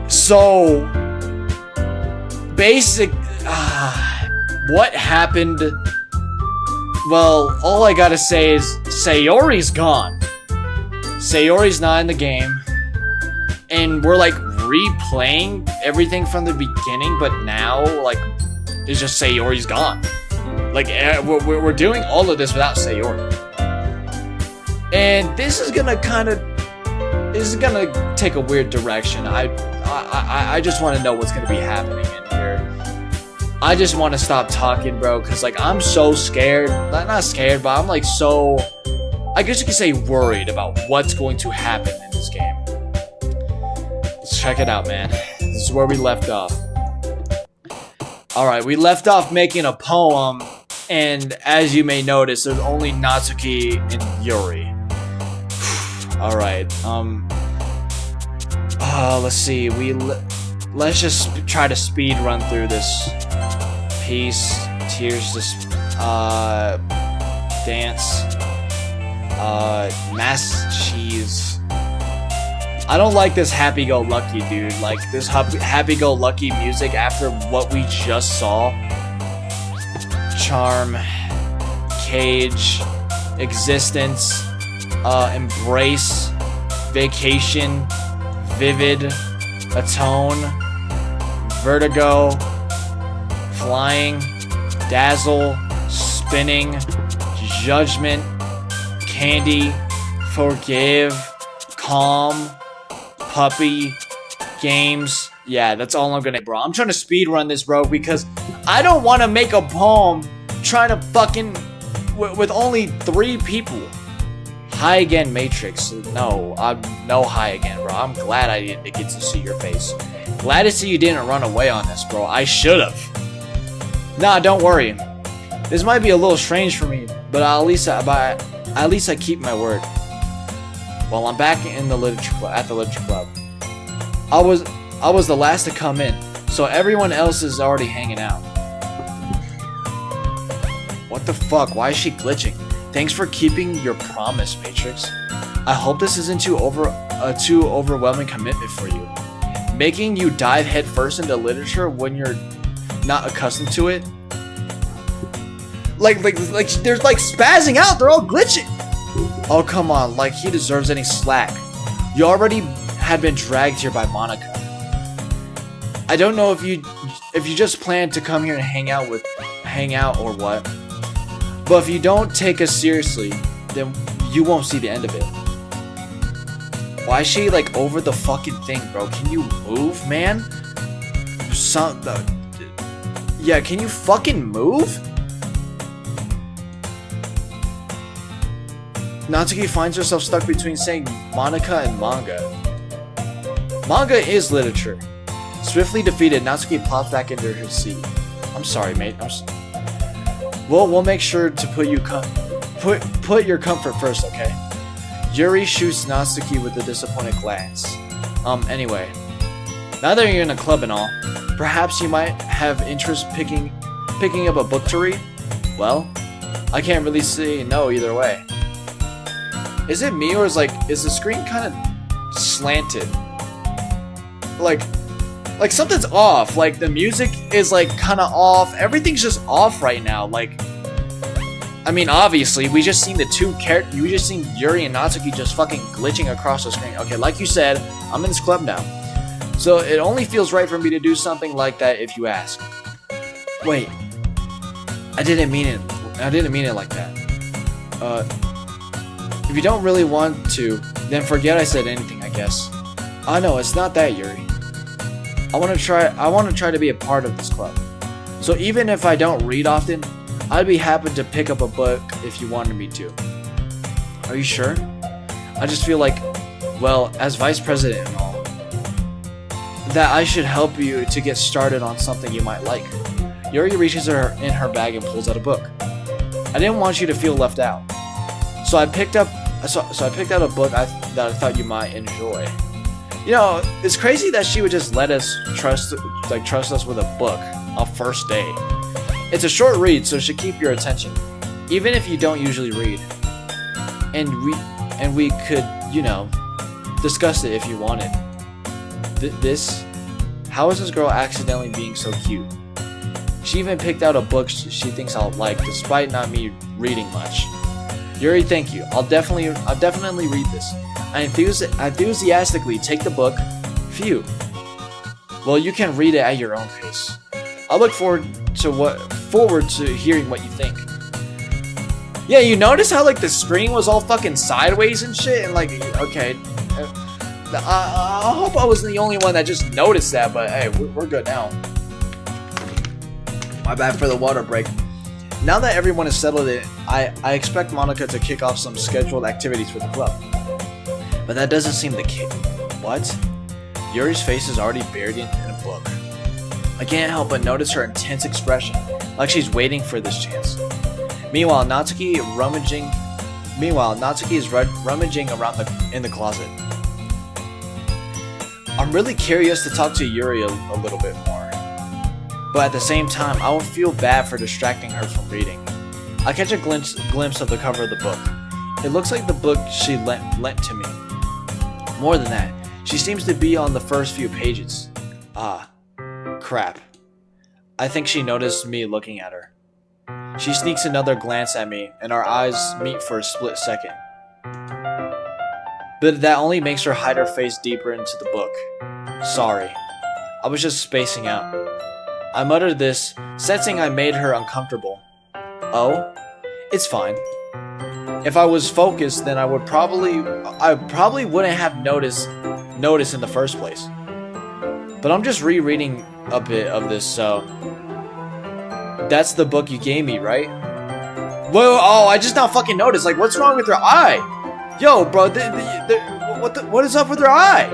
So basic. What happened? Well, all I gotta say is Sayori's gone. Sayori's not in the game, and we're like replaying everything from the beginning, but now like it's just Sayori's gone. Like we're doing all of this without Sayori, and this is gonna take a weird direction. I just want to know what's gonna be happening in here. I just want to stop talking, bro, because like I'm so scared. Not scared, but I'm like so, I guess you could say, worried about what's going to happen in this game. Let's check it out, man. This is where we left off. Alright, we left off making a poem, and as you may notice, there's only Natsuki and Yuri. Alright, let's see, let's just try to speed run through this piece. Tears, this, dance, mass cheese. I don't like this happy-go-lucky, dude. Like, this happy-go-lucky music after what we just saw. Charm, cage, existence, embrace, vacation, vivid, atone, vertigo, flying, dazzle, spinning, judgment, candy, forgive, calm, puppy, games. Yeah, that's all I'm gonna, bro. I'm trying to speed run this, bro, because I don't want to make a poem trying to fucking with only 3 people. Hi again, Matrix. No, I'm no hi again, bro. I'm glad I didn't get to see your face. Glad to see you didn't run away on this, bro. I should have. Nah, don't worry. This might be a little strange for me, but at least I keep my word. Well, I'm back in the literature club, at the literature club. I was the last to come in, so everyone else is already hanging out. What the fuck? Why is she glitching? Thanks for keeping your promise, Matrix. I hope this isn't too overwhelming commitment for you. Making you dive headfirst into literature when you're not accustomed to it. Like they're like spazzing out. They're all glitching. Oh, come on. Like he deserves any slack. You already had been dragged here by Monica. I don't know if you just plan to come here and hang out or what. But if you don't take us seriously, then you won't see the end of it. Why is she like over the fucking thing, bro? Can you move, man? Yeah, can you fucking move? Natsuki finds herself stuck between saying Monica and manga. Manga is literature. Swiftly defeated, Natsuki plops back into her seat. I'm sorry, mate. We'll make sure to put your comfort first, okay? Yuri shoots Natsuki with a disappointed glance. Anyway. Now that you're in a club and all, perhaps you might have interest picking up a book to read? Well, I can't really say no either way. Is it me or is the screen kind of slanted? Like something's off. Like the music is like kind of off. Everything's just off right now. Like, I mean, obviously we just seen the two characters. You just seen Yuri and Natsuki just fucking glitching across the screen. Okay, like you said, I'm in this club now, so it only feels right for me to do something like that if you ask. Wait, I didn't mean it. I didn't mean it like that. If you don't really want to, then forget I said anything, I guess. Oh no, it's not that, Yuri. I want to try to be a part of this club. So even if I don't read often, I'd be happy to pick up a book if you wanted me to. Are you sure? I just feel like, well, as vice president and all, that I should help you to get started on something you might like. Yuri reaches in her bag and pulls out a book. I didn't want you to feel left out, so I picked out a book that I thought you might enjoy. You know, it's crazy that she would just let us trust us with a book on first day. It's a short read, so it should keep your attention, even if you don't usually read. And we could, you know, discuss it if you wanted. This? How is this girl accidentally being so cute? She even picked out a book she thinks I'll like, despite not me reading much. Yuri, thank you. I'll definitely read this. I enthusiastically take the book. Phew. Well, you can read it at your own pace. I look forward to hearing what you think. Yeah, you notice how like the screen was all fucking sideways and shit, and like, okay, I hope I wasn't the only one that just noticed that, but hey, we're good now. My bad for the water break. Now that everyone is settled in, I expect Monika to kick off some scheduled activities for the club. But that doesn't seem the case. What? Yuri's face is already buried in a book. I can't help but notice her intense expression, like she's waiting for this chance. Meanwhile, Natsuki is rummaging around in the closet. I'm really curious to talk to Yuri a little bit more. But at the same time, I won't feel bad for distracting her from reading. I catch a glimpse of the cover of the book. It looks like the book she lent to me. More than that, she seems to be on the first few pages. Ah, crap. I think she noticed me looking at her. She sneaks another glance at me, and our eyes meet for a split second. But that only makes her hide her face deeper into the book. Sorry. I was just spacing out. I muttered this, sensing I made her uncomfortable. Oh? It's fine. If I was focused, then I probably wouldn't have noticed in the first place. But I'm just rereading a bit of this, so... That's the book you gave me, right? Whoa, oh, I just now fucking noticed. Like, what's wrong with her eye? Yo, bro, what is up with her eye?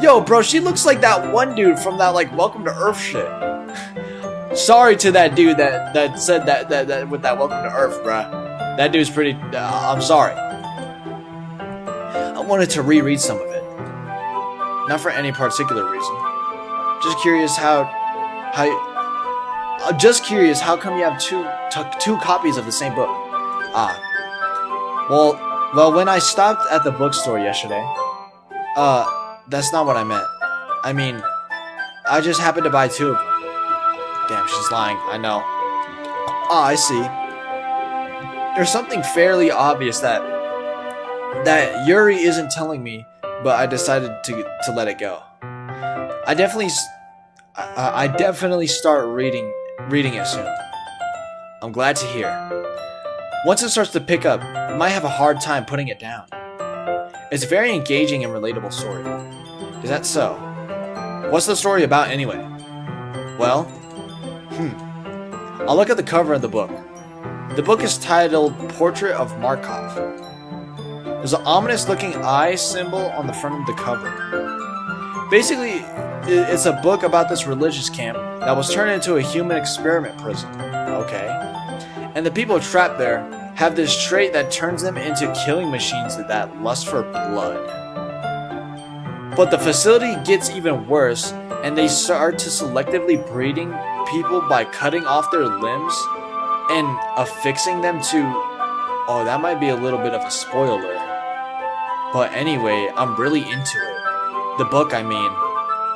Yo, bro, she looks like that one dude from that, like, Welcome to Earth shit. Sorry to that dude that said that with that Welcome to Earth, bruh. That dude's pretty, I'm sorry. I wanted to reread some of it. Not for any particular reason. Just curious how come you have two copies of the same book? Ah. Well, when I stopped at the bookstore yesterday, that's not what I meant. I mean, I just happened to buy two of them. Damn, she's lying. I know. Ah, I see. There's something fairly obvious that Yuri isn't telling me, but I decided to let it go. I definitely start reading it soon. I'm glad to hear. Once it starts to pick up, I might have a hard time putting it down. It's a very engaging and relatable story. Is that so? What's the story about anyway? Well, I'll look at the cover of the book. The book is titled Portrait of Markov. There's an ominous looking eye symbol on the front of the cover. Basically, it's a book about this religious camp that was turned into a human experiment prison. Okay. And the people trapped there have this trait that turns them into killing machines that lust for blood. But the facility gets even worse, and they start to selectively breeding people by cutting off their limbs and affixing them to... Oh, that might be a little bit of a spoiler. But anyway, I'm really into it. The book, I mean.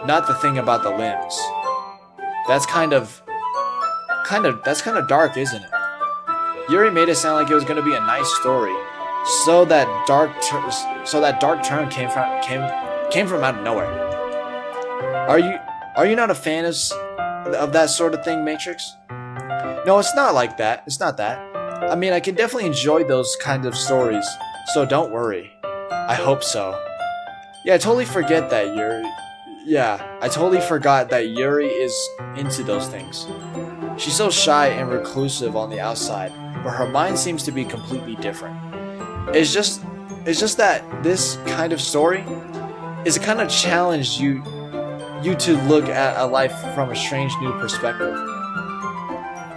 Not the thing about the limbs. That's kind of dark, isn't it? Yuri made it sound like it was gonna be a nice story, so that dark turn came from out of nowhere. Are you not a fan of that sort of thing, Matrix? No, it's not like that. It's not that. I mean, I can definitely enjoy those kind of stories, so don't worry. I hope so. Yeah, I totally forgot that Yuri is into those things. She's so shy and reclusive on the outside, but her mind seems to be completely different. It's just that this kind of story is a kind of challenge you to look at a life from a strange new perspective.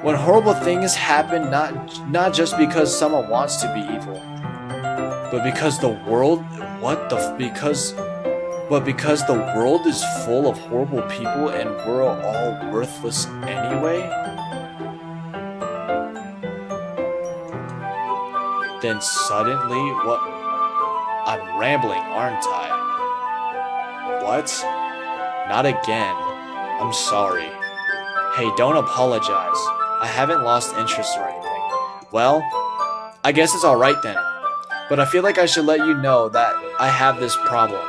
When horrible things happen, not just because someone wants to be evil, but because the world is full of horrible people and we're all worthless anyway. Then suddenly, I'm rambling, aren't I? What? Not again. I'm sorry. Hey, don't apologize. I haven't lost interest or anything. Well, I guess it's alright then. But I feel like I should let you know that I have this problem.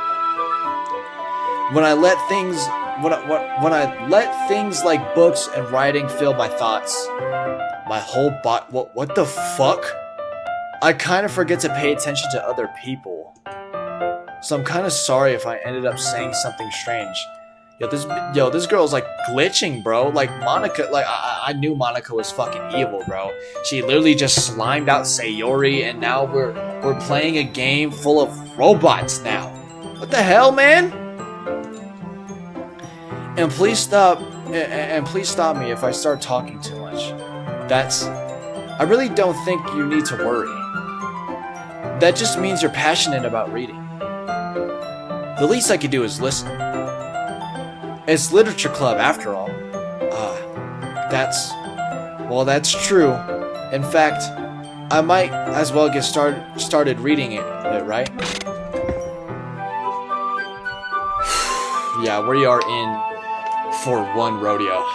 When I let things like books and writing fill my thoughts, my whole body. What the fuck? I kind of forget to pay attention to other people. So I'm kind of sorry if I ended up saying something strange. This girl's like glitching, bro. Like Monica, like I knew Monica was fucking evil, bro. She literally just slimed out Sayori, and now we're playing a game full of robots now. What the hell, man? And please stop. And please stop me if I start talking too much. I really don't think you need to worry. That just means you're passionate about reading. The least I could do is listen. It's literature club after all. That's true. In fact, I might as well get started reading it, right? Yeah, we are in for one rodeo.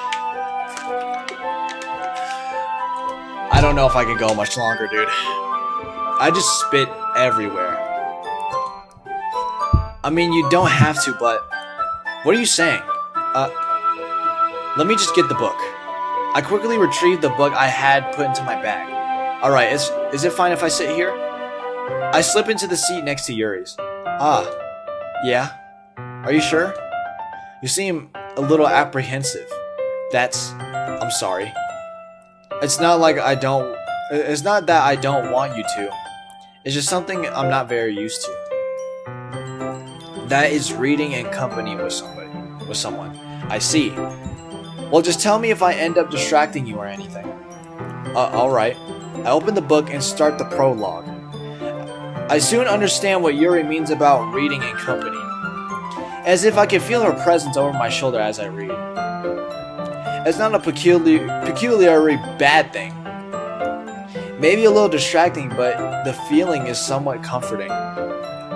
I don't know if I can go much longer, dude. I just spit everywhere. I mean, you don't have to, but what are you saying? Let me just get the book. I quickly retrieved the book I had put into my bag. Alright, is it fine if I sit here? I slip into the seat next to Yuri's. Yeah? Are you sure? You seem a little apprehensive. I'm sorry. It's not that I don't want you to. It's just something I'm not very used to. That is reading in company with someone. I see. Well, just tell me if I end up distracting you or anything. Alright. I open the book and start the prologue. I soon understand what Yuri means about reading in company. As if I can feel her presence over my shoulder as I read. It's not a peculiarly bad thing. Maybe a little distracting, but the feeling is somewhat comforting.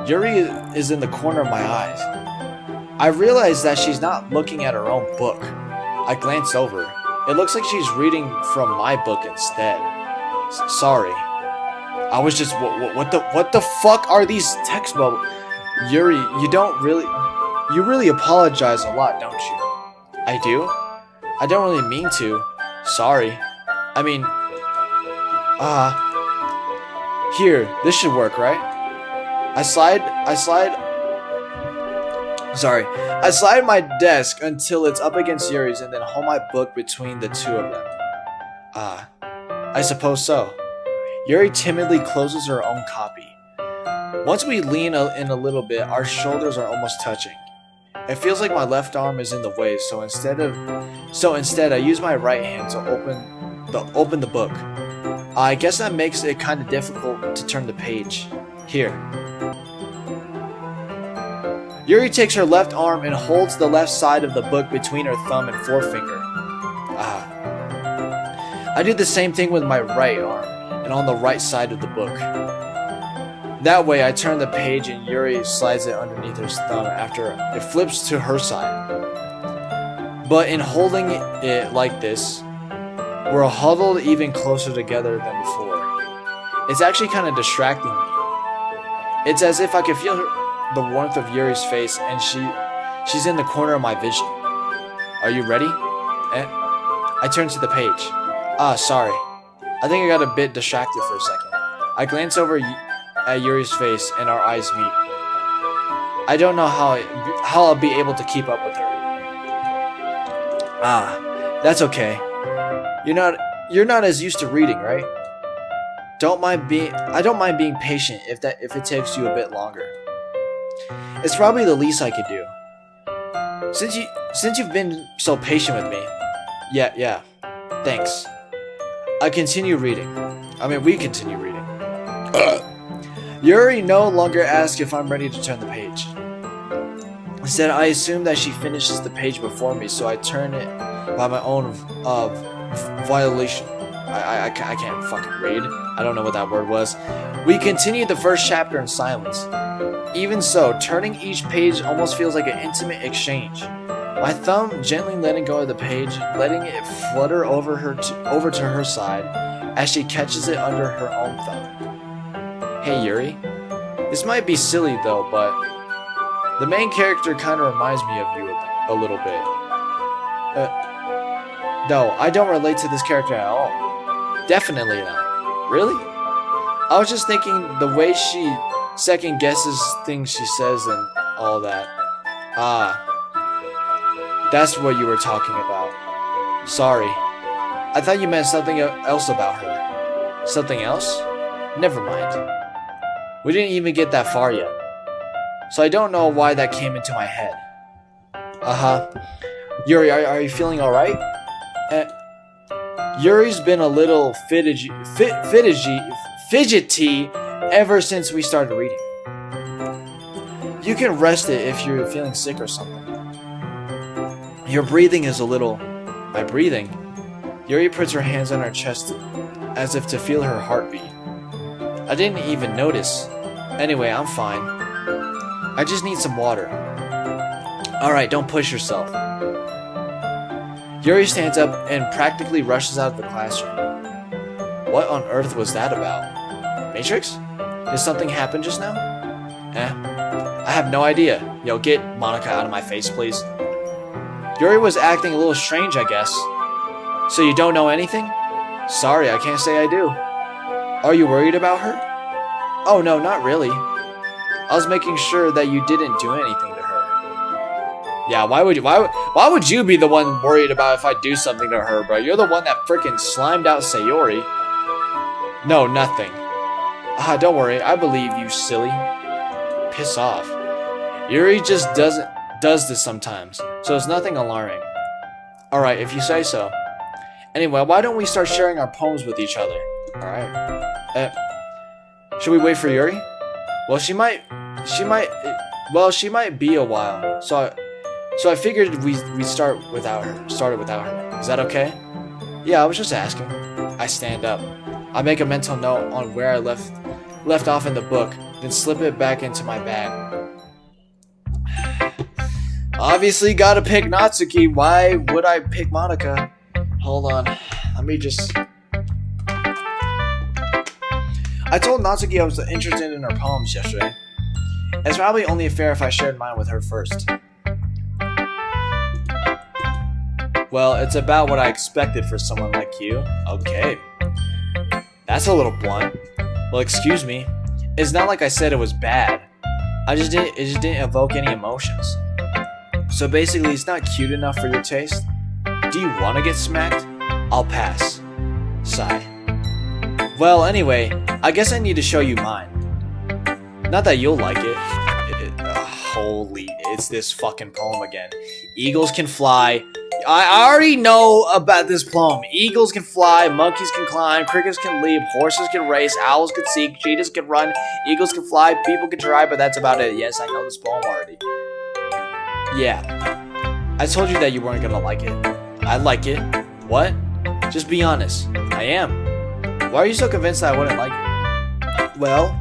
Yuri is in the corner of my eyes. I realize that she's not looking at her own book. I glance over. It looks like she's reading from my book instead. Sorry. I was just what the fuck are these text bubbles? Yuri, you really apologize a lot, don't you? I do? I don't really mean to. Sorry. I mean, here, this should work, right? I slide my desk until it's up against Yuri's and then hold my book between the two of them. I suppose so. Yuri timidly closes her own copy. Once we lean in a little bit, our shoulders are almost touching. It feels like my left arm is in the way, so instead I use my right hand to open the book. I guess that makes it kind of difficult to turn the page. Here. Yuri takes her left arm and holds the left side of the book between her thumb and forefinger. I do the same thing with my right arm and on the right side of the book. That way I turn the page and Yuri slides it underneath her thumb after it flips to her side. But in holding it like this, we're huddled even closer together than before. It's actually kind of distracting me. It's as if I could feel the warmth of Yuri's face and she's in the corner of my vision. Are you ready? I turn to the page. Sorry. I think I got a bit distracted for a second. I glance over at Yuri's face and our eyes meet. I don't know how I'll be able to keep up with her. That's okay. You're not as used to reading, right? I don't mind being patient if it takes you a bit longer. It's probably the least I could do. Since you've been so patient with me. Yeah. Thanks. We continue reading. Yuri no longer asks if I'm ready to turn the page. Instead, I assume that she finishes the page before me, so I turn it by my own volition. I can't fucking read. I don't know what that word was. We continued the first chapter in silence. Even so, turning each page almost feels like an intimate exchange. My thumb gently letting go of the page, letting it flutter over to her side as she catches it under her own thumb. Hey Yuri, this might be silly though, but the main character kind of reminds me of you a little bit. No, I don't relate to this character at all. Definitely not. Really? I was just thinking the way she second guesses things she says and all that. Ah, that's what you were talking about. Sorry. I thought you meant something else about her. Something else? Never mind. We didn't even get that far yet. So I don't know why that came into my head. Uh-huh. Yuri, are you feeling alright? Yuri's been a little fidgety ever since we started reading. You can rest it if you're feeling sick or something. Your breathing is a little... My breathing? Yuri puts her hands on her chest as if to feel her heartbeat. I didn't even notice. Anyway, I'm fine. I just need some water. Alright, don't push yourself. Yuri stands up and practically rushes out of the classroom. What on earth was that about? Matrix? Did something happen just now? I have no idea. Yo, get Monica out of my face, please. Yuri was acting a little strange, I guess. So you don't know anything? Sorry, I can't say I do. Are you worried about her? Oh no, not really. I was making sure that you didn't do anything to her. Yeah, why would you be the one worried about if I do something to her, bro? You're the one that freaking slimed out Sayori. No, nothing. Don't worry, I believe you, silly. Piss off. Yuri just does this sometimes, so it's nothing alarming. Alright, if you say so. Anyway, why don't we start sharing our poems with each other? Alright. Should we wait for Yuri? Well, she might be a while. So I figured we started without her. Is that okay? Yeah, I was just asking. I stand up. I make a mental note on where I left off in the book, then slip it back into my bag. Obviously gotta pick Natsuki. Why would I pick Monica? Hold on. Let me just... I told Natsuki I was interested in her poems yesterday. It's probably only fair if I shared mine with her first. Well, it's about what I expected for someone like you. Okay. That's a little blunt. Well, excuse me. It's not like I said it was bad. It just didn't evoke any emotions. So basically, it's not cute enough for your taste. Do you want to get smacked? I'll pass. Sigh. Well, anyway, I guess I need to show you mine. Not that you'll like it. Holy, it's this fucking poem again. Eagles can fly. I already know about this poem. Eagles can fly, monkeys can climb, crickets can leap, horses can race, owls can seek, cheetahs can run, eagles can fly, people can try, but that's about it. Yes, I know this poem already. Yeah. I told you that you weren't gonna like it. I like it. What? Just be honest. I am. Why are you so convinced that I wouldn't like it? Well,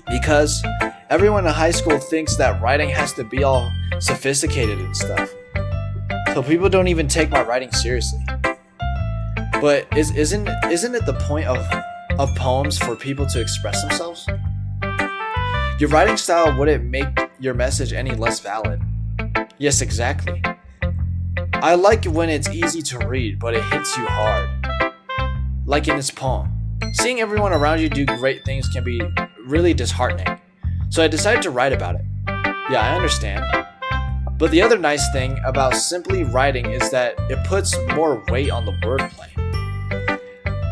because everyone in high school thinks that writing has to be all sophisticated and stuff. So people don't even take my writing seriously. But isn't it the point of poems for people to express themselves? Your writing style wouldn't make your message any less valid. Yes, exactly. I like it when it's easy to read, but it hits you hard. Like in this poem. Seeing everyone around you do great things can be really disheartening. So I decided to write about it. Yeah, I understand. But the other nice thing about simply writing is that it puts more weight on the wordplay.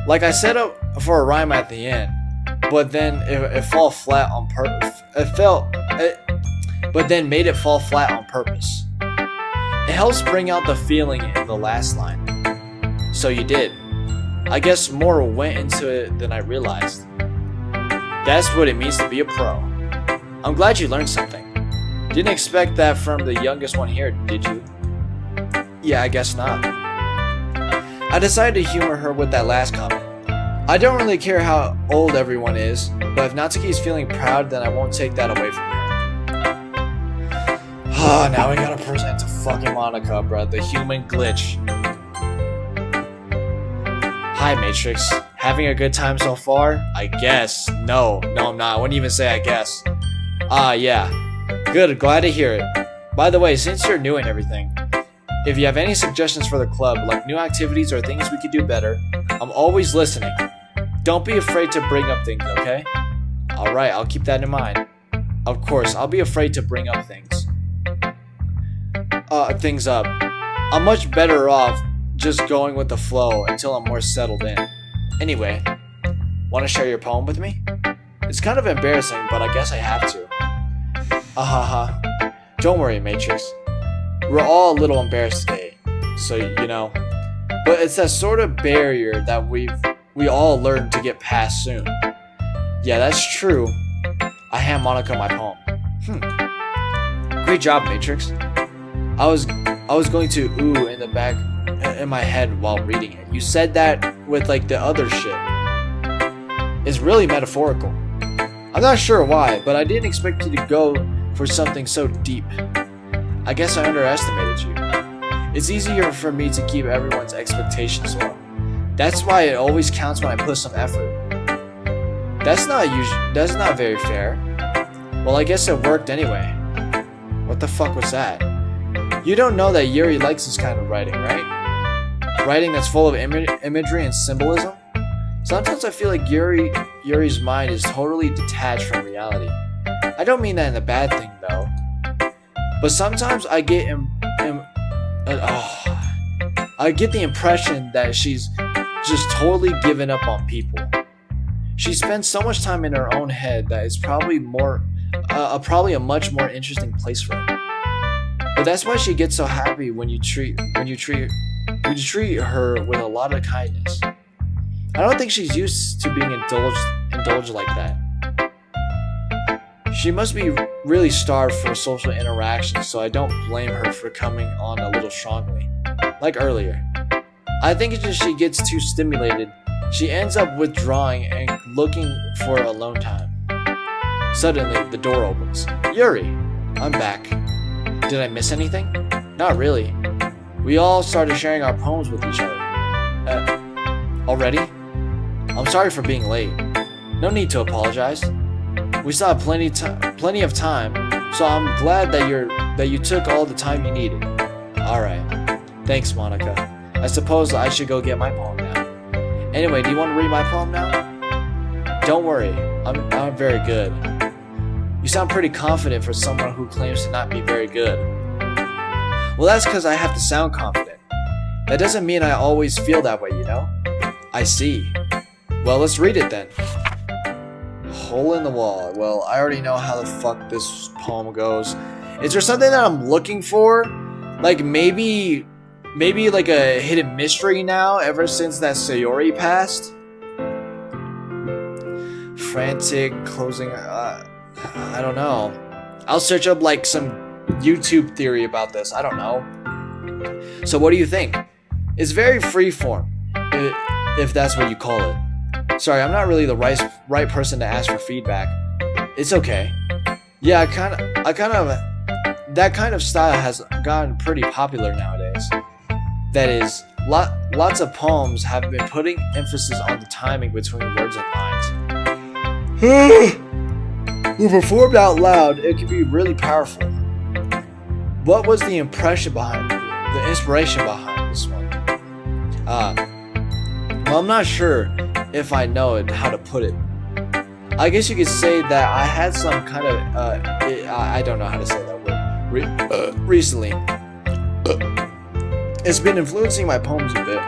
Like I set up for a rhyme at the end, but then it fell flat on purpose. But then made it fall flat on purpose. It helps bring out the feeling in the last line. So you did. I guess more went into it than I realized. That's what it means to be a pro. I'm glad you learned something. Didn't expect that from the youngest one here, did you? Yeah, I guess not. I decided to humor her with that last comment. I don't really care how old everyone is, but if Natsuki is feeling proud, then I won't take that away from her. Ah, now we gotta present to fucking Monica, bruh. The human glitch. Hi, Matrix. Having a good time so far? I guess. No, I'm not. I wouldn't even say I guess. Yeah. Good, glad to hear it. By the way, since you're new and everything, if you have any suggestions for the club, like new activities or things we could do better, I'm always listening. Don't be afraid to bring up things, okay? Alright, I'll keep that in mind. Of course, I'll be afraid to bring up things. Things up. I'm much better off just going with the flow until I'm more settled in. Anyway, want to share your poem with me? It's kind of embarrassing, but I guess I have to. Don't worry, Matrix. We're all a little embarrassed today, so you know. But it's that sort of barrier that we all learn to get past soon. Yeah, that's true. I hand Monica my poem. Great job, Matrix. I was going to ooh in the back in my head while reading it. You said that with like the other shit. It's really metaphorical. I'm not sure why, but I didn't expect you to go for something so deep. I guess I underestimated you. It's easier for me to keep everyone's expectations low. That's why it always counts when I put some effort. That's not very fair. Well, I guess it worked anyway. What the fuck was that? You don't know that Yuri likes this kind of writing, right? Writing that's full of imagery and symbolism? Sometimes I feel like Yuri's mind is totally detached from reality. I don't mean that in a bad thing, though. But sometimes I get I get the impression that she's just totally given up on people. She spends so much time in her own head that it's probably a much more interesting place for her. But that's why she gets so happy when you treat her with a lot of kindness. I don't think she's used to being indulged like that. She must be really starved for social interaction, so I don't blame her for coming on a little strongly. Like earlier. I think it's just she gets too stimulated. She ends up withdrawing and looking for alone time. Suddenly, the door opens. Yuri! I'm back. Did I miss anything? Not really. We all started sharing our poems with each other. Already? I'm sorry for being late. No need to apologize. We still have plenty of time, so I'm glad that you took all the time you needed. Alright. Thanks, Monica. I suppose I should go get my poem now. Anyway, do you want to read my poem now? Don't worry, I'm very good. You sound pretty confident for someone who claims to not be very good. Well, that's because I have to sound confident. That doesn't mean I always feel that way, you know? I see. Well, let's read it then. Hole in the wall. Well, I already know how the fuck this poem goes. Is there something that I'm looking for? Like maybe like a hidden mystery now ever since that Sayori passed? Frantic closing. I don't know. I'll search up like some YouTube theory about this. I don't know. So what do you think? It's very freeform, if that's what you call it. Sorry, I'm not really the right person to ask for feedback. It's okay. Yeah, that kind of style has gotten pretty popular nowadays. That is, lots of poems have been putting emphasis on the timing between words and lines. When performed out loud, it can be really powerful. What was the inspiration behind this one? Well, I'm not sure if I know how to put it. I guess you could say that I had some kind of I don't know how to say that word recently. It's been influencing my poems a bit.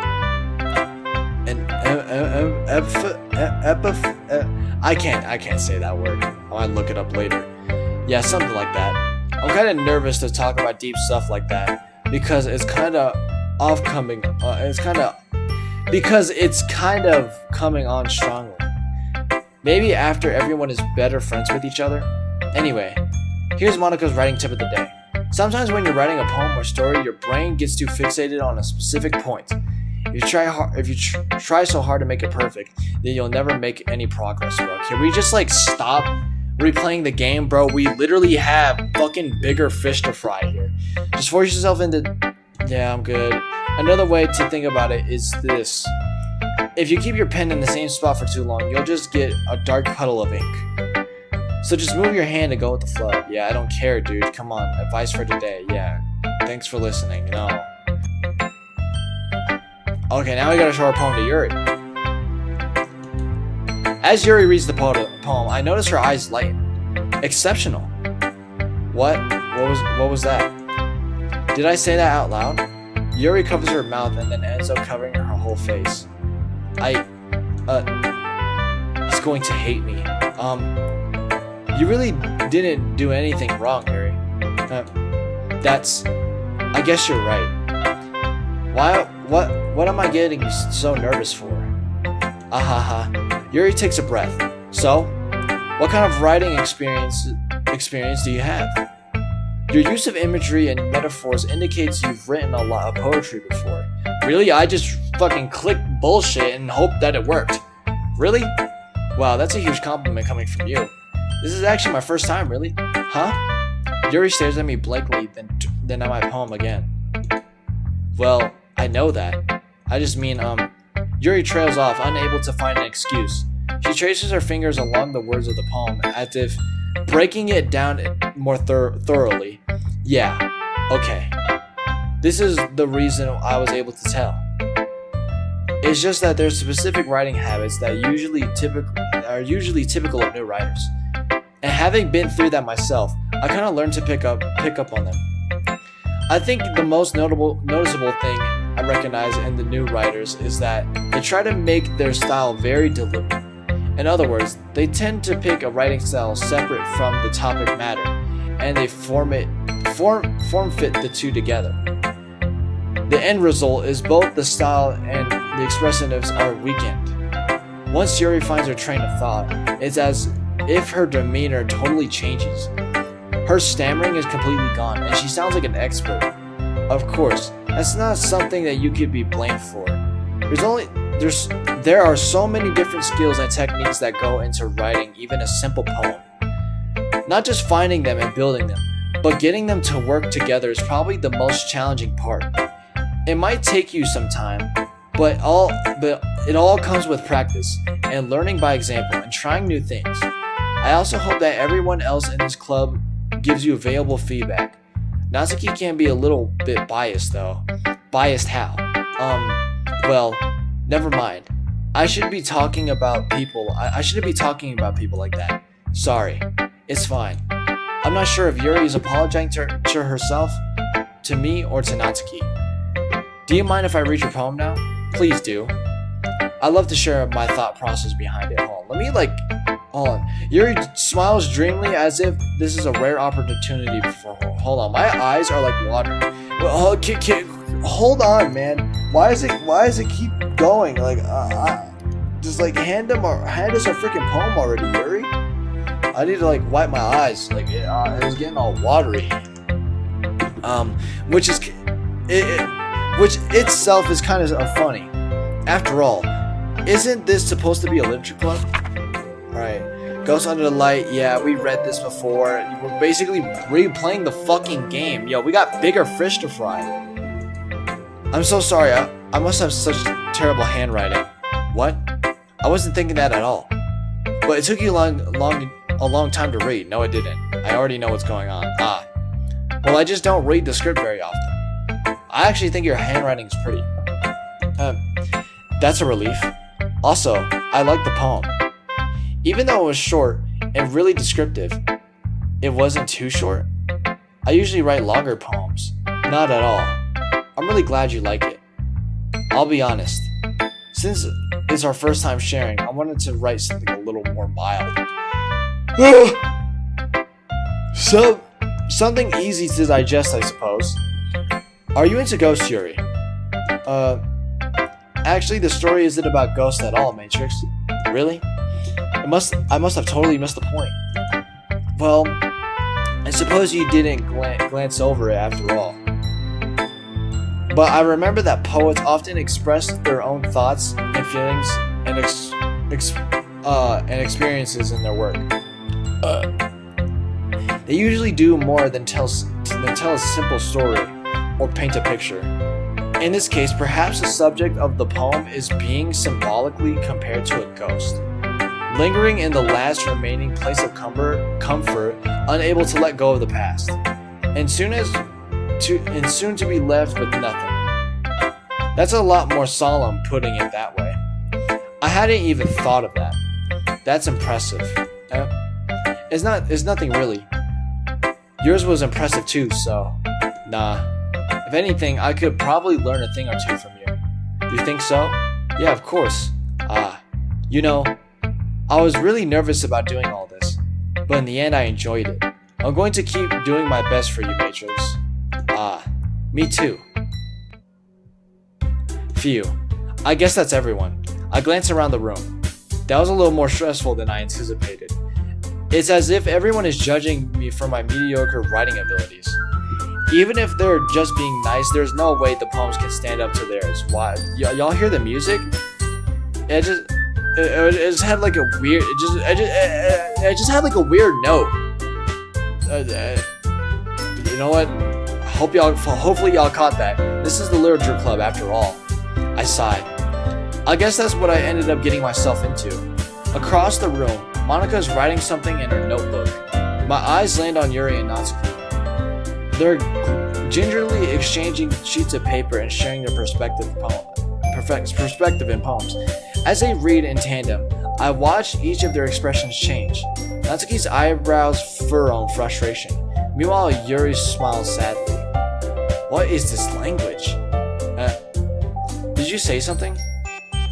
I can't say that word. I'll look it up later. Yeah, something like that. I'm kind of nervous to talk about deep stuff like that because it's kind of coming on strongly. Maybe after everyone is better friends with each other. Anyway, here's Monica's writing tip of the day. Sometimes when you're writing a poem or story, your brain gets too fixated on a specific point. If you try so hard to make it perfect, then you'll never make any progress, bro. Can we just like stop replaying the game, bro? We literally have fucking bigger fish to fry here. Just force yourself into... Yeah, I'm good. Another way to think about it is this. If you keep your pen in the same spot for too long, you'll just get a dark puddle of ink. So just move your hand and go with the flow. Yeah, I don't care, dude. Come on, advice for today. Yeah, thanks for listening. No. Okay, now we gotta show our poem to Yuri. As Yuri reads the poem, I notice her eyes lighten. Exceptional. What? What was that? Did I say that out loud? Yuri covers her mouth and then ends up covering her whole face. He's going to hate me. You really didn't do anything wrong, Yuri. I guess you're right. What am I getting so nervous for? Ahaha. Yuri takes a breath. So, what kind of writing experience do you have? Your use of imagery and metaphors indicates you've written a lot of poetry before. Really? I just fucking clicked bullshit and hoped that it worked. Really? Wow, that's a huge compliment coming from you. This is actually my first time, really? Huh? Yuri stares at me blankly, then at my poem again. Well, I know that. I just mean, Yuri trails off, unable to find an excuse. She traces her fingers along the words of the poem, as if breaking it down more thoroughly. Yeah, okay. This is the reason I was able to tell. It's just that there's specific writing habits that are usually typical of new writers. And having been through that myself, I kind of learned to pick up on them. I think the most noticeable thing I recognize in the new writers is that they try to make their style very deliberate. In other words, they tend to pick a writing style separate from the topic matter, and they form fit the two together. The end result is both the style and the expressiveness are weakened. Once Yuri finds her train of thought, it's as if her demeanor totally changes. Her stammering is completely gone, and she sounds like an expert. Of course, that's not something that you could be blamed for. There are so many different skills and techniques that go into writing even a simple poem. Not just finding them and building them, but getting them to work together is probably the most challenging part. It might take you some time, but it all comes with practice and learning by example and trying new things. I also hope that everyone else in this club gives you available feedback. Natsuki can be a little bit biased though. Biased how? Well, never mind. I shouldn't be talking about people like that. Sorry. It's fine. I'm not sure if Yuri is apologizing to herself, to me, or to Natsuki. Do you mind if I read your poem now? Please do. I love to share my thought process behind it. Hold on. Yuri smiles dreamily as if this is a rare opportunity for her. Hold on, my eyes are like water. Hold on, man. Why does it keep going? Like, just like hand us a freaking poem already, Yuri. I need to like wipe my eyes. Like it was getting all watery. Which itself is kind of funny. After all, isn't this supposed to be a literature club? Alright. Ghost Under the Light, yeah, we read this before. We're basically replaying the fucking game. Yo, we got bigger fish to fry. I'm so sorry, I must have such terrible handwriting. What? I wasn't thinking that at all. But it took you a long time to read. No, it didn't. I already know what's going on. Well, I just don't read the script very often. I actually think your handwriting is pretty. That's a relief. Also, I like the poem. Even though it was short and really descriptive, it wasn't too short. I usually write longer poems. Not at all. I'm really glad you like it. I'll be honest. Since it's our first time sharing, I wanted to write something a little more mild. So, something easy to digest, I suppose. Are you into ghosts, Yuri? Actually, the story isn't about ghosts at all, Matrix. Really? I must have totally missed the point. Well, I suppose you didn't glance over it after all. But I remember that poets often express their own thoughts and feelings and experiences in their work. They usually do more than tell a simple story or paint a picture. In this case, perhaps the subject of the poem is being symbolically compared to a ghost, lingering in the last remaining place of comfort, unable to let go of the past, and soon to be left with nothing. That's a lot more solemn putting it that way. I hadn't even thought of that. That's impressive. It's nothing really. Yours was impressive too, so nah. If anything, I could probably learn a thing or two from you. You think so? Yeah, of course. You know, I was really nervous about doing all this, but in the end I enjoyed it. I'm going to keep doing my best for you, Matrix. Me too. Phew. I guess that's everyone. I glanced around the room. That was a little more stressful than I anticipated. It's as if everyone is judging me for my mediocre writing abilities. Even if they're just being nice, there's no way the poems can stand up to theirs. Why? Y'all hear the music? It just had like a weird. It just had like a weird note. You know what? Hopefully y'all caught that. This is the literature club after all. I sighed. I guess that's what I ended up getting myself into. Across the room, Monika's writing something in her notebook. My eyes land on Yuri and Natsuki. They're gingerly exchanging sheets of paper and sharing their perspective in poems. As they read in tandem, I watch each of their expressions change. Natsuki's eyebrows furrow in frustration. Meanwhile, Yuri smiles sadly. What is this language? Did you say something?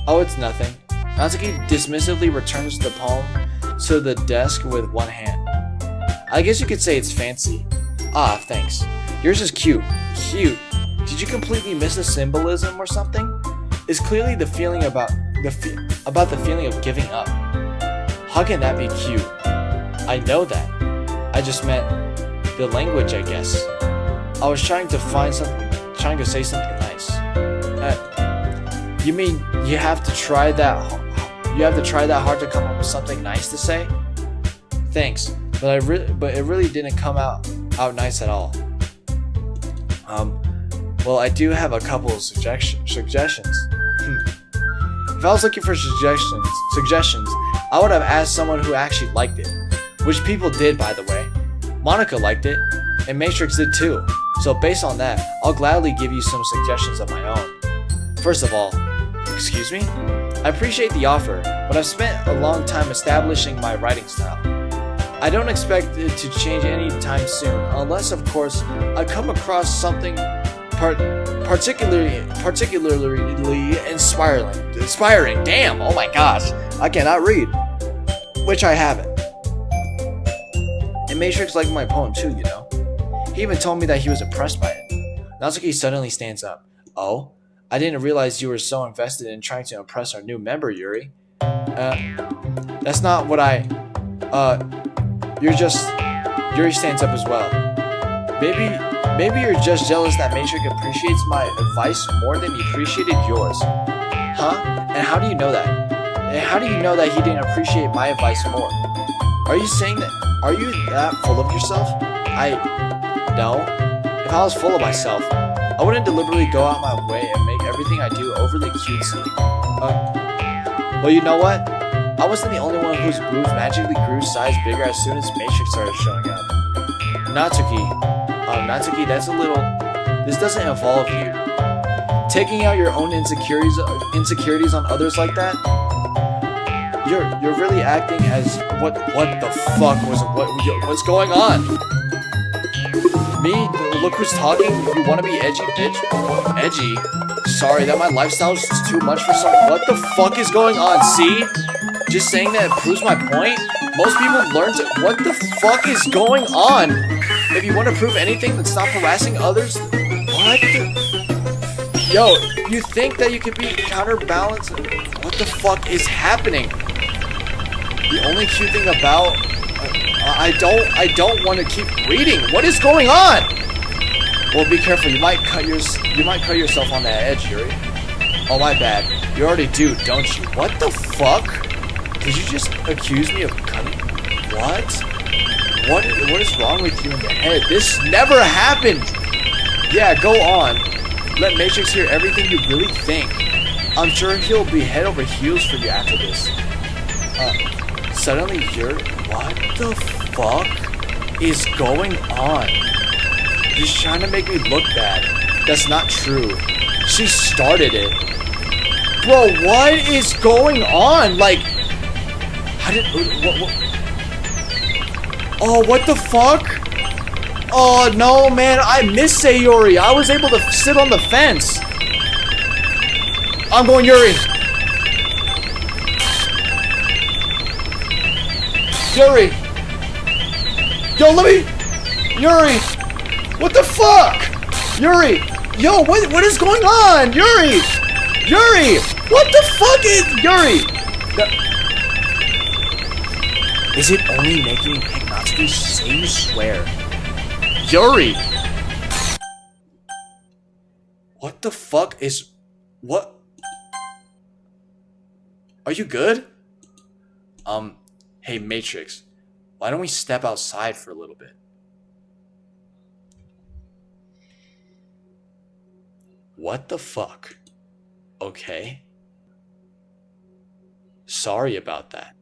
Oh, it's nothing. Natsuki dismissively returns the poem to the desk with one hand. I guess you could say it's fancy. Ah, thanks. Yours is cute. Cute. Did you completely miss the symbolism or something? It's clearly the feeling about the feeling of giving up. How can that be cute? I know that. I just meant the language, I guess. I was trying to say something nice. You mean you have to try that hard to come up with something nice to say? Thanks, but it really didn't come out nice at all. Well, I do have a couple of suggestions. If I was looking for suggestions, I would have asked someone who actually liked it, which people did, by the way. Monika liked it, and Matrix did too. So based on that, I'll gladly give you some suggestions of my own. First of all, excuse me? I appreciate the offer, but I've spent a long time establishing my writing style. I don't expect it to change anytime soon, unless of course I come across something particularly inspiring. Damn, oh my gosh, I cannot read. Which I haven't. And Matrix liked my poem too, you know. He even told me that he was impressed by it. Natsuki suddenly stands up. Oh? I didn't realize you were so invested in trying to impress our new member, Yuri. That's not what Yuri stands up as well. Maybe you're just jealous that Matrix appreciates my advice more than he appreciated yours. Huh? And how do you know that? And how do you know that he didn't appreciate my advice more? Are you that full of yourself? No. If I was full of myself, I wouldn't deliberately go out my way and make everything I do overly cutesy. Well, you know what? I wasn't the only one whose boobs magically grew size bigger as soon as Matrix started showing up. Natsuki, this doesn't involve you. Taking out your own insecurities on others like that? You're really acting as what the fuck what's going on? Me? Look who's talking. You want to be edgy, bitch? Edgy? Sorry, that my lifestyle is just too much for some. What the fuck is going on? See? Just saying that proves my point. Most people learn to. What the fuck is going on? If you want to prove anything, then stop harassing others. What? Yo, you think that you could be counterbalanced? What the fuck is happening? The only cute thing about I don't want to keep reading. What is going on? Well, be careful. You might cut yourself on that edge, Yuri. Oh, my bad. You already do, don't you? What the fuck? Did you just accuse me of cutting? What? What is wrong with you in the head? This never happened! Yeah, go on. Let Matrix hear everything you really think. I'm sure he'll be head over heels for you after this. Suddenly you're... What the fuck is going on? She's trying to make me look bad. That's not true. She started it. Bro, what is going on? Like... How did... What? Oh, what the fuck? Oh, no, man. I miss Sayori. I was able to sit on the fence. I'm going Yuri. Yuri. Yo, let me... Yuri. What the fuck? Yuri. Yo, what is going on? Yuri. Yuri. What the fuck is... Yuri. Is it only making me pick Natsuki? Say you swear. Yuri. What the fuck is... What? Are you good? Hey Matrix, why don't we step outside for a little bit? What the fuck? Okay. Sorry about that.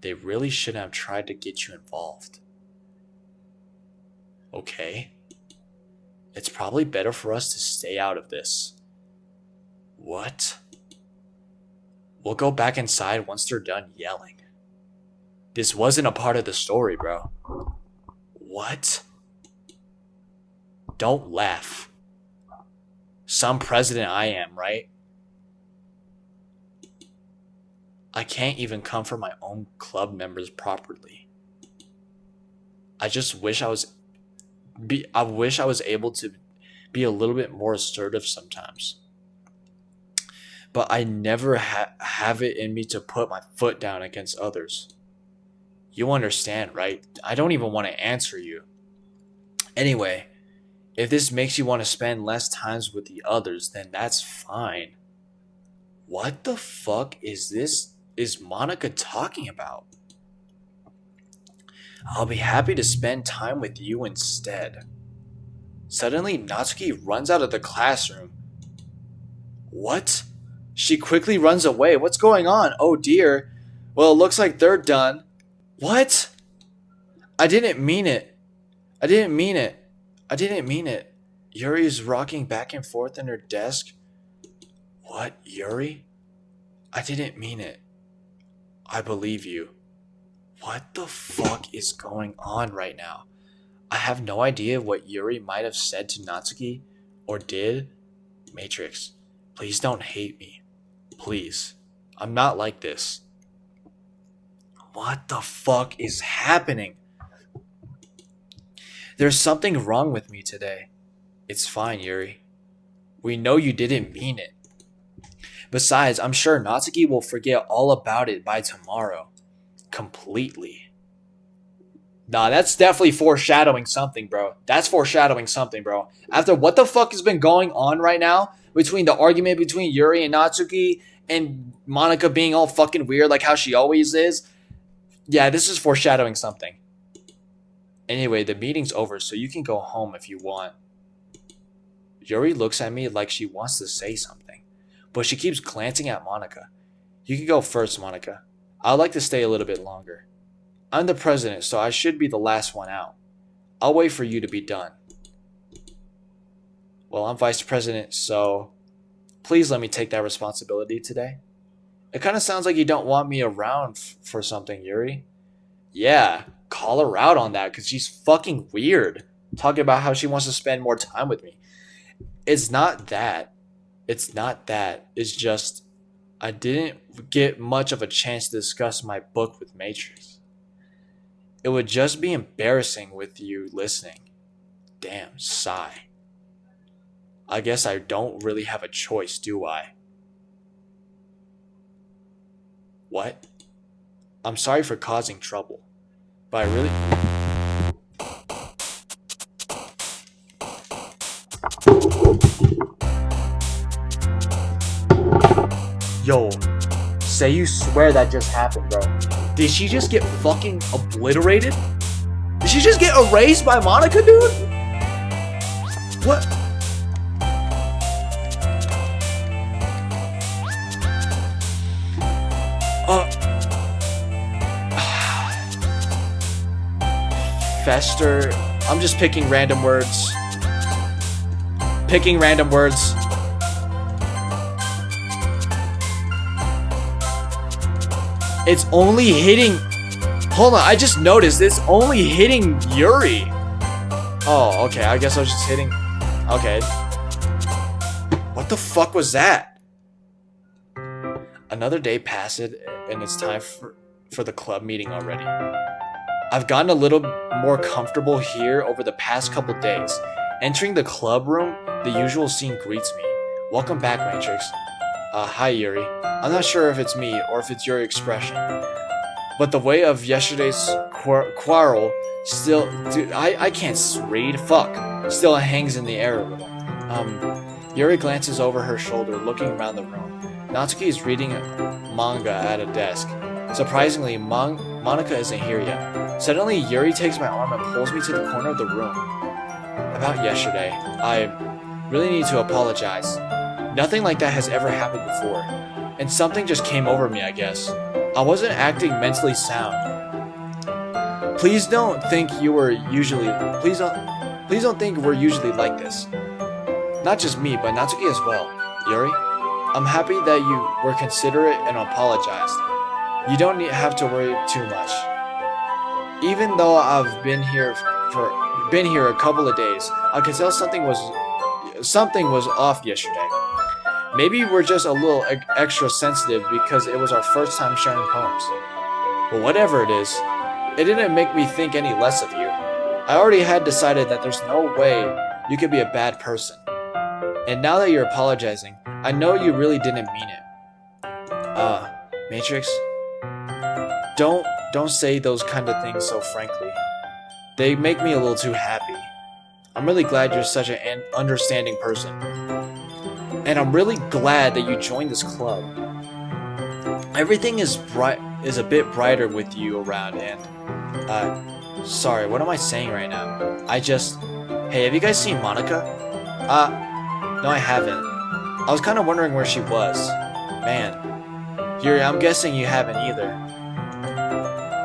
They really shouldn't have tried to get you involved. Okay. It's probably better for us to stay out of this. What? We'll go back inside once they're done yelling. This wasn't a part of the story, bro. What? Don't laugh. Some president I am, right? I can't even come for my own club members properly. I just wish I was able to be a little bit more assertive sometimes. But I never have it in me to put my foot down against others. You understand, right? I don't even want to answer you. Anyway, if this makes you want to spend less times with the others, then that's fine. What the fuck is this? Is Monica talking about? I'll be happy to spend time with you instead. Suddenly, Natsuki runs out of the classroom. What? She quickly runs away. What's going on? Oh dear. Well, it looks like they're done. What? I didn't mean it. I didn't mean it. I didn't mean it. Yuri is rocking back and forth in her desk. What, Yuri? I didn't mean it. I believe you. What the fuck is going on right now? I have no idea what Yuri might have said to Natsuki or did. Matrix, please don't hate me. Please. I'm not like this. What the fuck is happening? There's something wrong with me today. It's fine, Yuri. We know you didn't mean it. Besides, I'm sure Natsuki will forget all about it by tomorrow. Completely. Nah, that's definitely foreshadowing something, bro. That's foreshadowing something, bro. After what the fuck has been going on right now, between the argument between Yuri and Natsuki, and Monica being all fucking weird like how she always is, yeah, this is foreshadowing something. Anyway, the meeting's over, so you can go home if you want. Yuri looks at me like she wants to say something, but she keeps glancing at Monica. You can go first, Monica. I'd like to stay a little bit longer. I'm the president, so I should be the last one out. I'll wait for you to be done. Well, I'm vice president, so please let me take that responsibility today. It kind of sounds like you don't want me around for something, Yuri. Yeah, call her out on that because she's fucking weird. Talking about how she wants to spend more time with me. It's not that. It's not that. It's just I didn't get much of a chance to discuss my book with Matrix. It would just be embarrassing with you listening. Damn, sigh. I guess I don't really have a choice, do I? What? I'm sorry for causing trouble, but I really... Yo, say you swear that just happened, bro. Did she just get fucking obliterated? Did she just get erased by Monica, dude? What? Fester. I'm just picking random words. Picking random words. It's only hitting... Hold on, I just noticed it's only hitting Yuri. Oh, okay, I guess I was just hitting... Okay. What the fuck was that? Another day passed and it's time for the club meeting already. I've gotten a little more comfortable here over the past couple days. Entering the club room, the usual scene greets me. Welcome back, Matrix. Hi, Yuri. I'm not sure if it's me or if it's your expression, but the way of yesterday's quarrel still... Dude, I can't read. Fuck. Still hangs in the air a little. Yuri glances over her shoulder, looking around the room. Natsuki is reading manga at a desk. Surprisingly, Monica isn't here yet. Suddenly, Yuri takes my arm and pulls me to the corner of the room. About yesterday, I really need to apologize. Nothing like that has ever happened before, and something just came over me, I guess. I wasn't acting mentally sound. Please don't think we're usually like this. Not just me, but Natsuki as well. Yuri, I'm happy that you were considerate and apologized. You don't have to worry too much. Even though I've been here a couple of days, I could tell something was off yesterday. Maybe we're just a little extra sensitive because it was our first time sharing poems. But whatever it is, it didn't make me think any less of you. I already had decided that there's no way you could be a bad person. And now that you're apologizing, I know you really didn't mean it. Matrix, don't say those kind of things so frankly. They make me a little too happy. I'm really glad you're such an understanding person. And I'm really glad that you joined this club. Everything is a bit brighter with you around, and sorry, what am I saying right now? Hey, have you guys seen Monica? No, I haven't. I was kind of wondering where she was. Man. Yuri, I'm guessing you haven't either.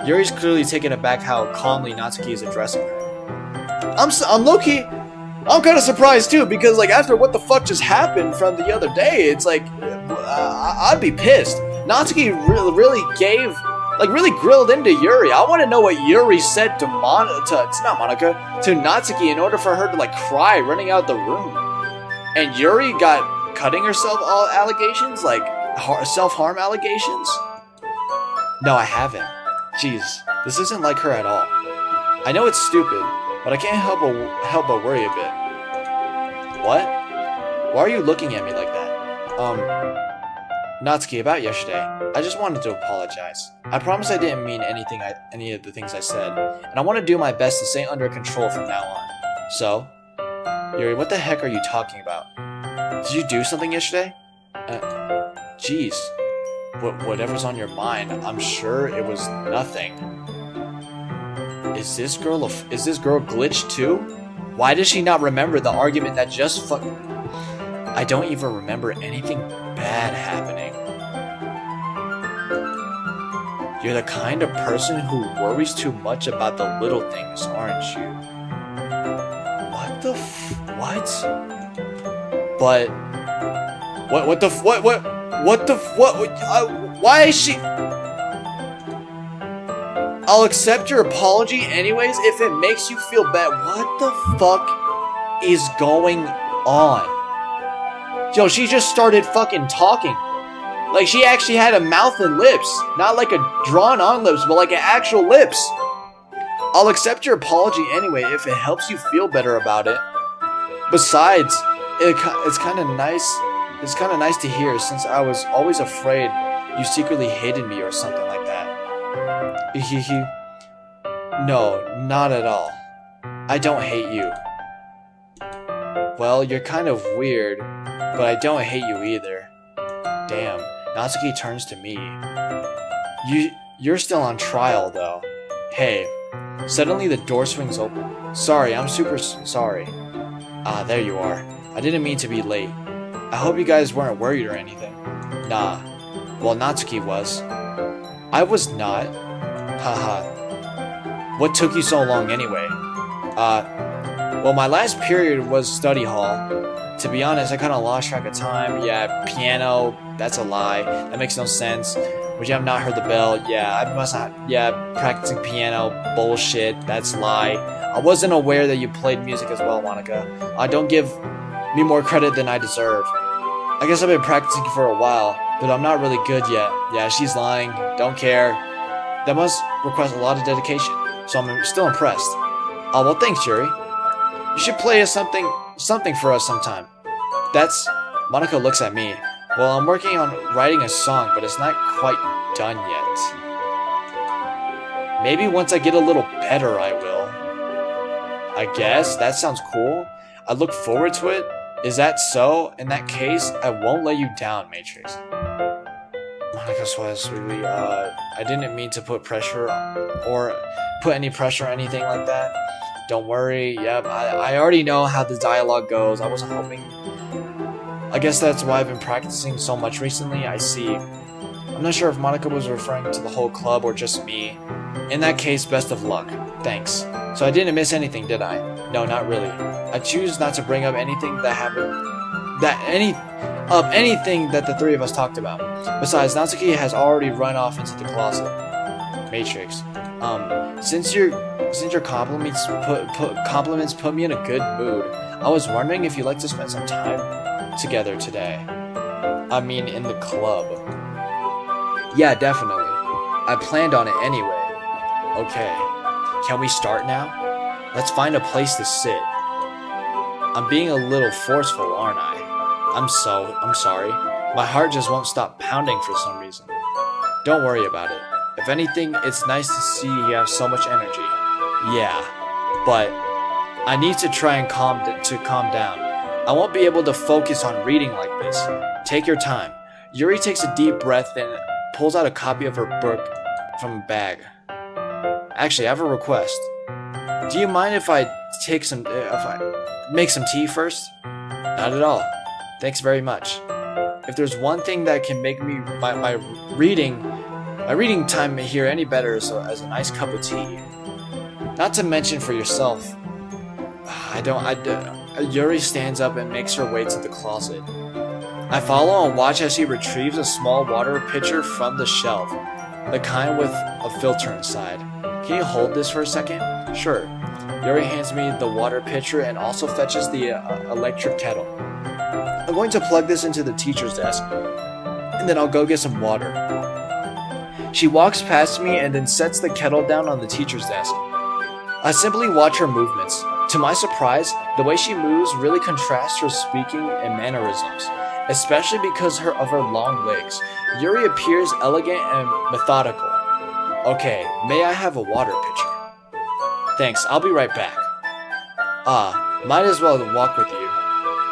Yuri's clearly taken aback how calmly Natsuki is addressing her. I'm low-key... I'm kind of surprised too, because like after what the fuck just happened from the other day, it's like I'd be pissed. Natsuki really grilled into Yuri. I want to know what Yuri said to Natsuki in order for her to like cry running out the room. And Yuri got cutting herself all allegations, like self-harm allegations. No, I haven't. Jeez, this isn't like her at all. I know it's stupid, but I can't help but worry a bit. What? Why are you looking at me like that? Natsuki, about yesterday, I just wanted to apologize. I promise I didn't mean any of the things I said, and I want to do my best to stay under control from now on. So, Yuri, what the heck are you talking about? Did you do something yesterday? Jeez. Whatever's on your mind, I'm sure it was nothing. Is this girl glitched too? Why does she not remember the argument that just I don't even remember anything bad happening. You're the kind of person who worries too much about the little things, aren't you? What the what? But why is she... I'll accept your apology anyways if it makes you feel bad. What the fuck is going on? Yo, she just started fucking talking. Like she actually had a mouth and lips. Not like a drawn on lips, but like an actual lips. I'll accept your apology anyway if it helps you feel better about it. Besides, it's kind of nice. It's kind of nice to hear since I was always afraid you secretly hated me or something like that. No, not at all. I don't hate you. Well, you're kind of weird, but I don't hate you either. Damn. Natsuki turns to me. You're still on trial, though. Hey. Suddenly the door swings open. Sorry, I'm super sorry. Ah, there you are. I didn't mean to be late. I hope you guys weren't worried or anything. Nah. Well, Natsuki was. I was not. Haha. What took you so long anyway? Well, my last period was study hall. To be honest, I kind of lost track of time. Yeah, piano, that's a lie. That makes no sense. Would you have not heard the bell? Yeah, I must have. Yeah, practicing piano, bullshit, that's a lie. I wasn't aware that you played music as well, Monica. Don't give me more credit than I deserve. I guess I've been practicing for a while, but I'm not really good yet. Yeah, she's lying. Don't care. That must request a lot of dedication, so I'm still impressed. Oh, well, thanks, Yuri. You should play us something for us sometime. Monica looks at me. Well, I'm working on writing a song, but it's not quite done yet. Maybe once I get a little better, I will. I guess. That sounds cool. I look forward to it. Is that so? In that case, I won't let you down, Matrix. Monica swears sweetly. I didn't mean to put pressure or put any pressure or anything like that. Don't worry. Yep, I already know how the dialogue goes. I wasn't hoping. I guess that's why I've been practicing so much recently. I see. I'm not sure if Monica was referring to the whole club or just me. In that case, best of luck. Thanks. So I didn't miss anything, did I? No, not really. I choose not to bring up anything that happened. Anything that the three of us talked about. Besides, Natsuki has already run off into the closet. Matrix. Since your compliments put me in a good mood, I was wondering if you'd like to spend some time together today. I mean, in the club. Yeah, definitely. I planned on it anyway. Okay. Can we start now? Let's find a place to sit. I'm being a little forceful, aren't I? I'm sorry. My heart just won't stop pounding for some reason. Don't worry about it. If anything, it's nice to see you have so much energy. Yeah, but I need to try and calm down. I won't be able to focus on reading like this. Take your time. Yuri takes a deep breath and pulls out a copy of her book from a bag. Actually, I have a request. Do you mind if I make some tea first? Not at all. Thanks very much. If there's one thing that can make me my reading time here any better as a nice cup of tea. Not to mention for yourself. Yuri stands up and makes her way to the closet. I follow and watch as she retrieves a small water pitcher from the shelf, the kind with a filter inside. Can you hold this for a second? Sure. Yuri hands me the water pitcher and also fetches the electric kettle. I'm going to plug this into the teacher's desk, and then I'll go get some water. She walks past me and then sets the kettle down on the teacher's desk. I simply watch her movements. To my surprise, the way she moves really contrasts her speaking and mannerisms, especially because of her long legs. Yuri appears elegant and methodical. Okay, may I have a water pitcher? Thanks, I'll be right back. Might as well walk with you.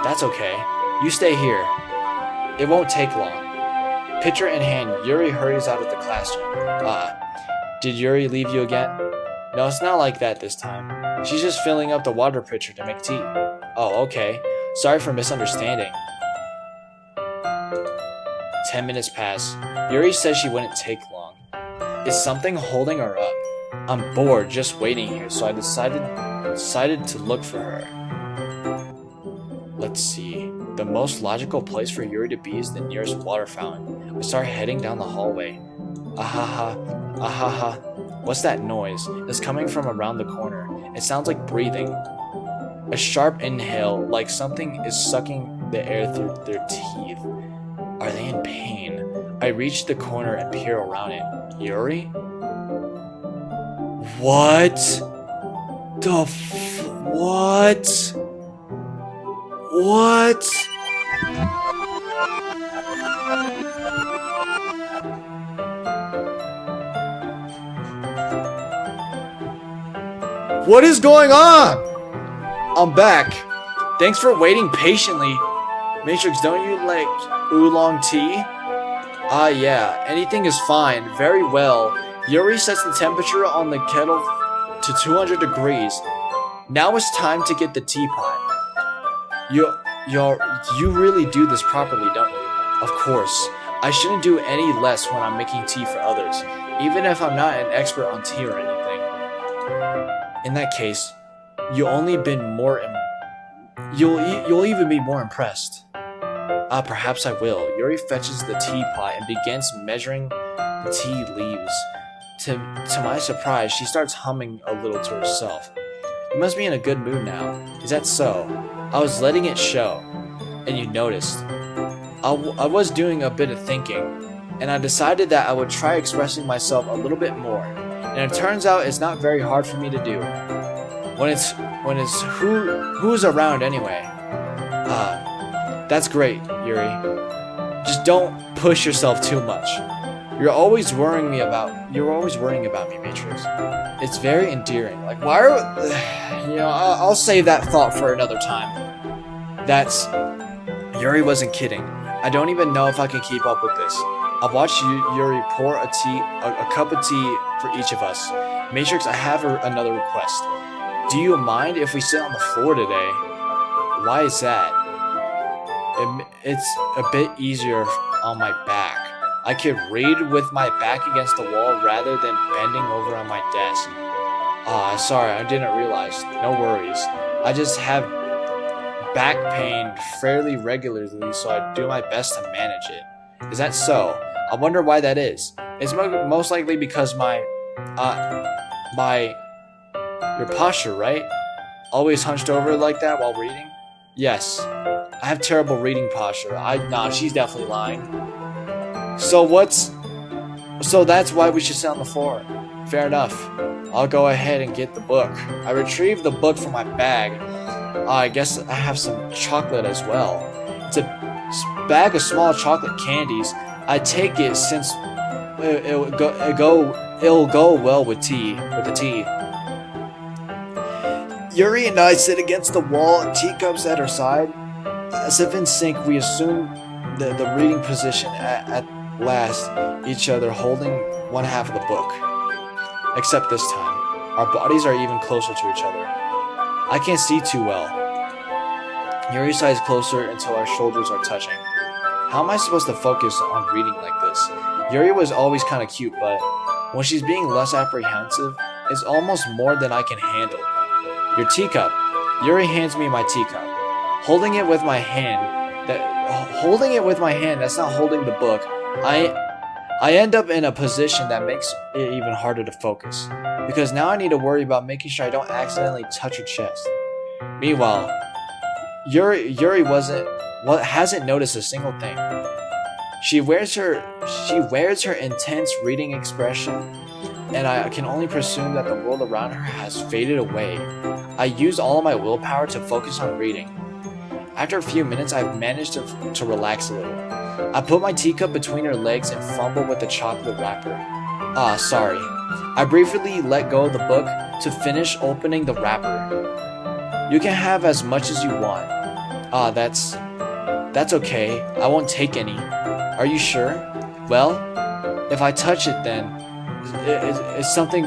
That's okay. You stay here. It won't take long. Pitcher in hand, Yuri hurries out of the classroom. Did Yuri leave you again? No, it's not like that this time. She's just filling up the water pitcher to make tea. Oh, okay. Sorry for misunderstanding. 10 minutes pass. Yuri says she wouldn't take long. Is something holding her up? I'm bored just waiting here, so I decided to look for her. Let's see. The most logical place for Yuri to be is the nearest water fountain. We start heading down the hallway. Ahaha. What's that noise? It's coming from around the corner. It sounds like breathing. A sharp inhale, like something is sucking the air through their teeth. Are they in pain? I reach the corner and peer around it. Yuri? What? What? What? What is going on? I'm back. Thanks for waiting patiently. Matrix, don't you like oolong tea? Ah, yeah, anything is fine. Very well. Yuri sets the temperature on the kettle to 200 degrees. Now it's time to get the teapot. You really do this properly, don't you? Of course. I shouldn't do any less when I'm making tea for others, even if I'm not an expert on tea or anything. In that case, you'll even be more impressed. Ah, perhaps I will. Yuri fetches the teapot and begins measuring the tea leaves. To my surprise, she starts humming a little to herself. You must be in a good mood now. Is that so? I was letting it show, and you noticed. I was doing a bit of thinking, and I decided that I would try expressing myself a little bit more. And it turns out it's not very hard for me to do. When it's who's around anyway. That's great, Yuri. Just don't push yourself too much. You're always worrying about me, Matrix. It's very endearing. Like, why are I'll save that thought for another time. Yuri wasn't kidding. I don't even know if I can keep up with this. I've watched Yuri pour a cup of tea for each of us. Matrix, I have another request. Do you mind if we sit on the floor today? Why is that? It's a bit easier on my back. I could read with my back against the wall rather than bending over on my desk. Sorry, I didn't realize. No worries. I just have back pain fairly regularly, so I do my best to manage it. Is that so? I wonder why that is. It's most likely because your posture, right? Always hunched over like that while reading? Yes. I have terrible reading posture. Nah, she's definitely lying. So that's why we should sit on the floor. Fair enough. I'll go ahead and get the book. I retrieved the book from my bag. I guess I have some chocolate as well. It's a bag of small chocolate candies. I take it since it'll go well with the tea. Yuri and I sit against the wall, teacups at her side. As if in sync, we assume the reading position at last, each other holding one half of the book. Except this time, our bodies are even closer to each other. I can't see too well. Yuri sighs closer until our shoulders are touching. How am I supposed to focus on reading like this? Yuri was always kind of cute, but when she's being less apprehensive, it's almost more than I can handle. Your teacup. Yuri hands me my teacup. Holding it with my hand, that's not holding the book. I end up in a position that makes it even harder to focus, because now I need to worry about making sure I don't accidentally touch her chest. Meanwhile, Yuri hasn't noticed a single thing. She wears her intense reading expression, and I can only presume that the world around her has faded away. I use all of my willpower to focus on reading. After a few minutes, I've managed to relax a little. I put my teacup between her legs and fumble with the chocolate wrapper. Sorry. I briefly let go of the book to finish opening the wrapper. You can have as much as you want. That's okay. I won't take any. Are you sure? Well, if I touch it, then if something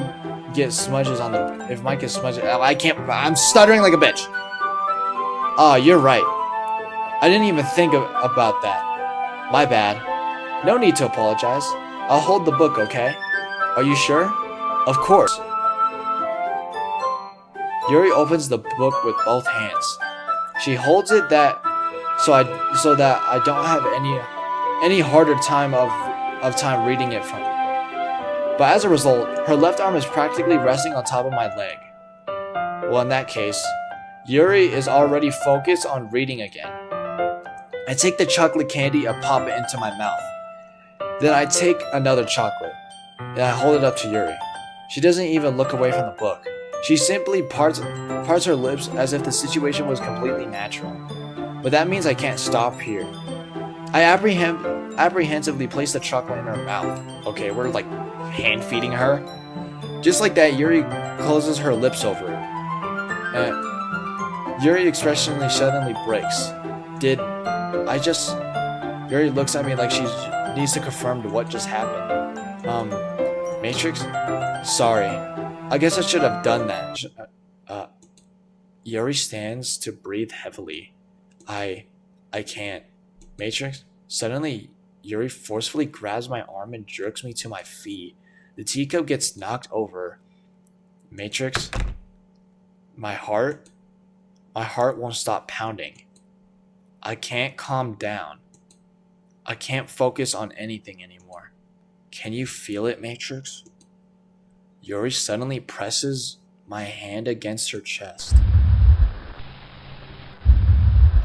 gets smudges on the, if Mike gets smudges, I can't. I'm stuttering like a bitch. You're right. I didn't even think about that. My bad. No need to apologize. I'll hold the book, okay? Are you sure? Of course. Yuri opens the book with both hands. She holds it so that I don't have any harder time of time reading it from it. But as a result, her left arm is practically resting on top of my leg. Well, in that case, Yuri is already focused on reading again. I take the chocolate candy and pop it into my mouth. Then I take another chocolate, and I hold it up to Yuri. She doesn't even look away from the book. She simply parts her lips as if the situation was completely natural. But that means I can't stop here. I apprehensively place the chocolate in her mouth. Okay, we're like hand feeding her. Just like that, Yuri closes her lips over it. Yuri expression suddenly breaks. Yuri looks at me like needs to confirm what just happened. Matrix? Sorry. I guess I should have done that. Yuri stands to breathe heavily. I can't. Matrix? Suddenly, Yuri forcefully grabs my arm and jerks me to my feet. The teacup gets knocked over. Matrix? My heart won't stop pounding. I can't calm down. I can't focus on anything anymore. Can you feel it, Matrix? Yuri suddenly presses my hand against her chest.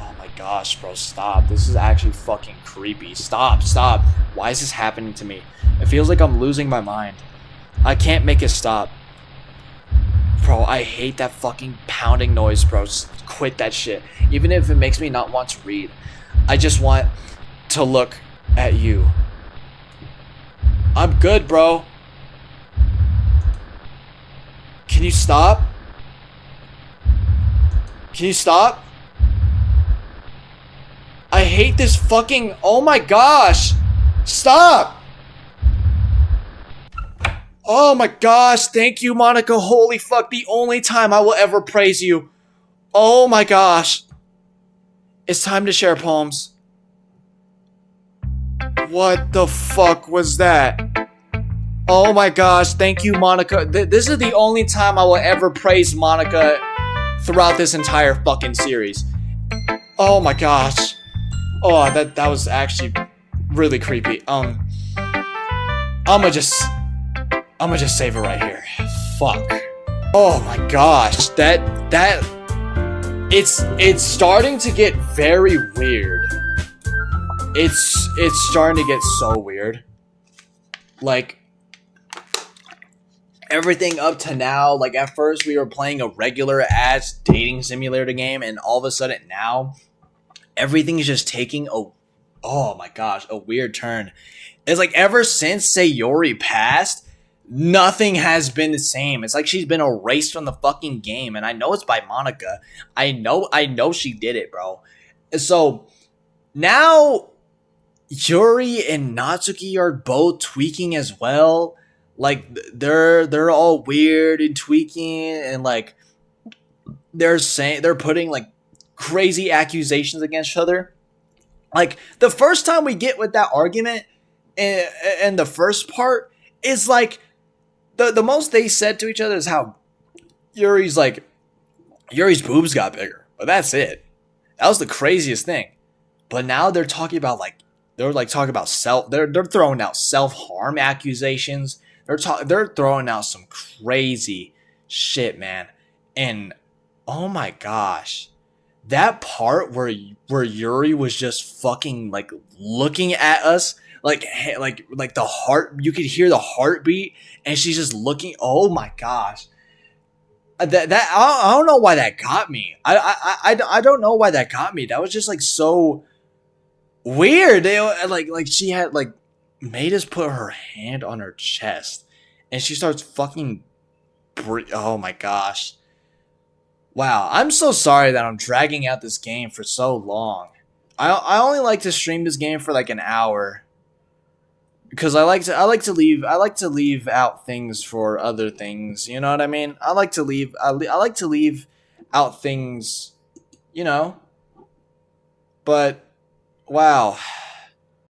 Oh my gosh, bro, stop. This is actually fucking creepy. Stop. Why is this happening to me? It feels like I'm losing my mind. I can't make it stop. Bro, I hate that fucking pounding noise, bro. Just quit that shit. Even if it makes me not want to read. I just want to look at you. I'm good, bro. Can you stop? Can you stop? I hate this fucking... Oh my gosh! Stop! Oh my gosh, thank you, Monica. Holy fuck, the only time I will ever praise you. Oh my gosh. It's time to share poems. What the fuck was that? Oh my gosh, thank you, Monica. This is the only time I will ever praise Monica throughout this entire fucking series. Oh my gosh. Oh, that was actually really creepy. I'ma just save it right here. Fuck. Oh my gosh, it's starting to get very weird. It's starting to get so weird. Like, everything up to now, like at first we were playing a regular ass dating simulator game, and all of a sudden now everything is just taking oh my gosh, a weird turn. It's like ever since Sayori passed, nothing has been the same. It's like she's been erased from the fucking game, and I know it's by Monica. I know she did it, bro. So now Yuri and Natsuki are both tweaking as well. Like they're all weird and tweaking, and like they're putting like crazy accusations against each other. Like the first time we get with that argument, and the first part is like the most they said to each other is how Yuri's boobs got bigger, but that's it. That was the craziest thing. But now they're talking about they're throwing out self-harm accusations. They're throwing out some crazy shit, man. And oh my gosh, that part where Yuri was just fucking like looking at us, like the heart, you could hear the heartbeat, and she's just looking. Oh my gosh, that I don't know why that got me. I don't know why that got me. That was just like so weird. They like she had like made us put her hand on her chest, and she starts fucking oh my gosh. Wow, I'm so sorry that I'm dragging out this game for so long. I only like to stream this game for like an hour, because I like to leave out things for other things. You know what I mean? I like to leave out things, you know. But wow.